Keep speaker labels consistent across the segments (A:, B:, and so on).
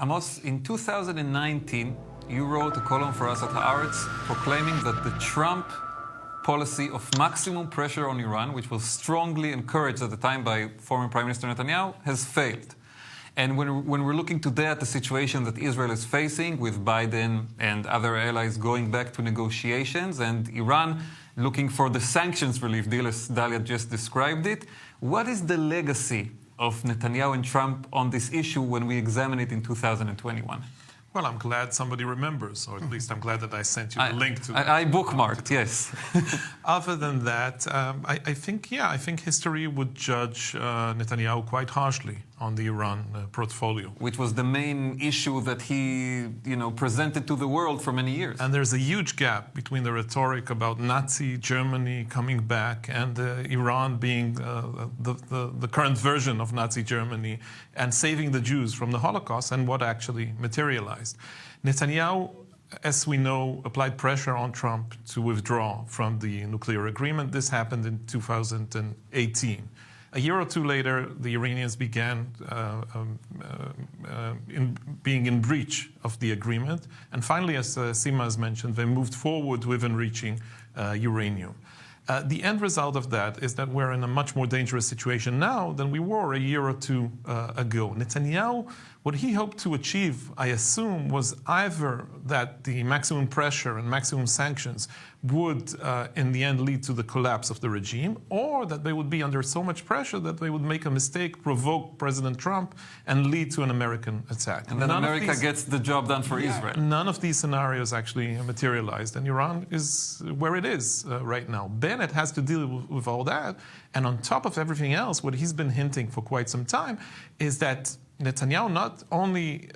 A: Amos, in 2019, you wrote a column for us at Haaretz proclaiming that the Trump policy of maximum pressure on Iran, which was strongly encouraged at the time by former Prime Minister Netanyahu, has failed. And when we're looking today at the situation that Israel is facing with Biden and other allies going back to negotiations and Iran looking for the sanctions relief deal, as Dalia just described it, what is the legacy of Netanyahu and Trump on this issue when we examine it in 2021?
B: Well, I'm glad somebody remembers, or at least I'm glad that I sent you the link to that.
A: I bookmarked, yes.
B: Other than that, I think history would judge Netanyahu quite harshly on the Iran portfolio.
A: Which was the main issue that he, presented to the world for many years.
B: And there's a huge gap between the rhetoric about Nazi Germany coming back and Iran being the current version of Nazi Germany and saving the Jews from the Holocaust and what actually materialized. Netanyahu, as we know, applied pressure on Trump to withdraw from the nuclear agreement. This happened in 2018. A year or two later, the Iranians began being in breach of the agreement. And finally, as Sima has mentioned, they moved forward with enriching uranium. The end result of that is that we're in a much more dangerous situation now than we were a year or two ago. Netanyahu, what he hoped to achieve, I assume, was either that the maximum pressure and maximum sanctions would, in the end, lead to the collapse of the regime, or that they would be under so much pressure that they would make a mistake, provoke President Trump, and lead to an American attack.
A: And then America gets the job done for Israel.
B: None of these scenarios actually materialized, and Iran is where it is right now. Bennett has to deal with all that, and on top of everything else, what he's been hinting for quite some time is that Netanyahu not only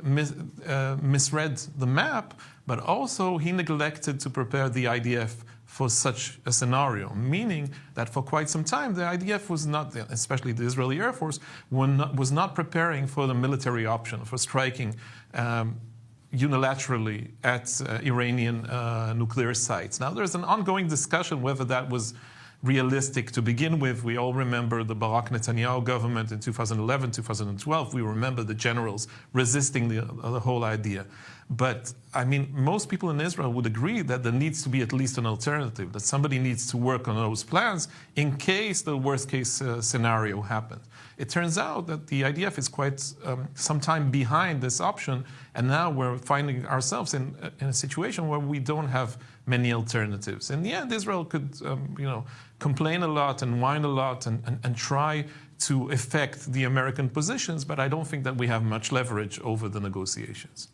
B: misread the map, but also he neglected to prepare the IDF for such a scenario, meaning that for quite some time the IDF was not, especially the Israeli Air Force, was not preparing for the military option, for striking unilaterally at Iranian nuclear sites. Now there's an ongoing discussion whether that was realistic to begin with. We all remember the Barak-Netanyahu government in 2011, 2012. We remember the generals resisting the whole idea. But, I mean, most people in Israel would agree that there needs to be at least an alternative, that somebody needs to work on those plans in case the worst-case scenario happens. It turns out that the IDF is quite some time behind this option, and now we're finding ourselves in a situation where we don't have many alternatives. In the end, Israel could, complain a lot and whine a lot and try to affect the American positions, but I don't think that we have much leverage over the negotiations.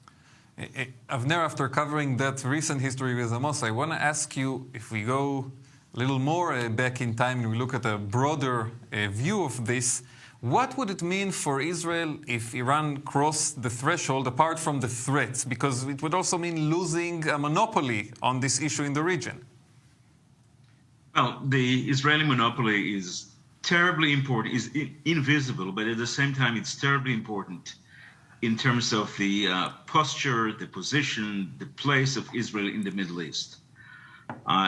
A: Avner, after covering that recent history with Amos, I want to ask you, if we go a little more back in time and we look at a broader view of this, what would it mean for Israel if Iran crossed the threshold apart from the threats? Because it would also mean losing a monopoly on this issue in the region.
C: Well, the Israeli monopoly is terribly important, is invisible, but at the same time it's terribly important in terms of the posture, the position, the place of Israel in the Middle East.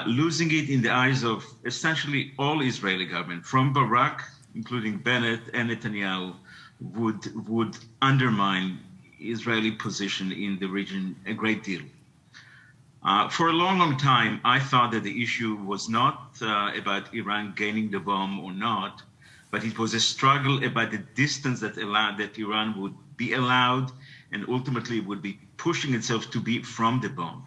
C: Losing it in the eyes of essentially all Israeli government, from Barak, including Bennett and Netanyahu, would undermine Israeli position in the region a great deal. For a long, long time, I thought that the issue was not about Iran gaining the bomb or not, but it was a struggle about the distance that Iran would be allowed and ultimately would be pushing itself to be from the bomb.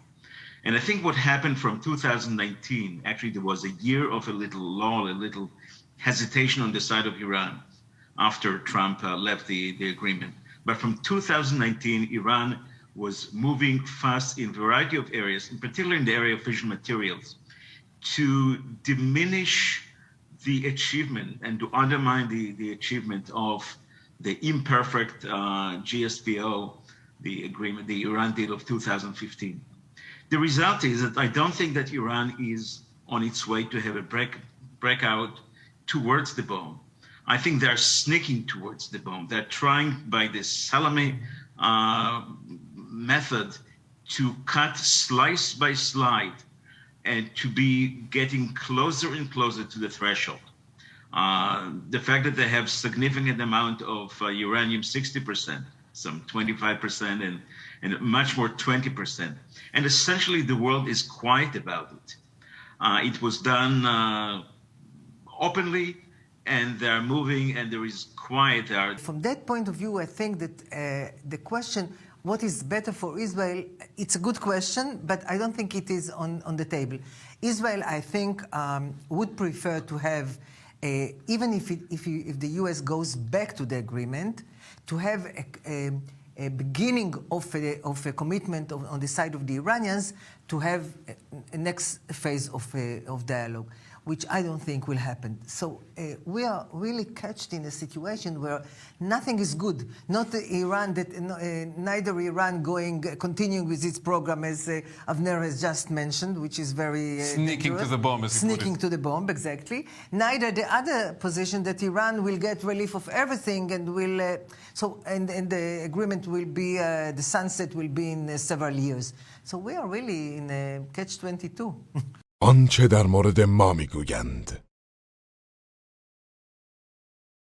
C: And I think what happened from 2019, actually there was a year of a little lull, a little hesitation on the side of Iran after Trump left the agreement. But from 2019, Iran was moving fast in a variety of areas, in particular in the area of fission materials, to diminish the achievement and to undermine the achievement of the imperfect GSPO, the agreement, the Iran deal of 2015. The result is that I don't think that Iran is on its way to have a breakout towards the bomb. I think they're sneaking towards the bomb. They're trying by this salami method to cut slice by slice and to be getting closer and closer to the threshold. The fact that they have significant amount of uranium, 60%, some 25% and much more 20%. And essentially the world is quiet about it. It was done openly, and they're moving, and there is quiet there.
D: From that point of view, I think that the question, what is better for Israel, it's a good question, but I don't think it is on the table. Israel, I think, would prefer to have, even if the US goes back to the agreement, to have a beginning of a commitment on the side of the Iranians to have a next phase of dialogue, which I don't think will happen. So we are really catched in a situation where nothing is good. Not Iran, neither Iran continuing with its program, as Avner has just mentioned, which is very
A: sneaking
D: dangerous.
A: to the bomb, as
D: sneaking to the bomb, exactly. Neither the other position that Iran will get relief of everything and will. And the agreement will be the sunset will be in several years. So we are really in a catch-22.
E: آنچه در مورد ما میگویند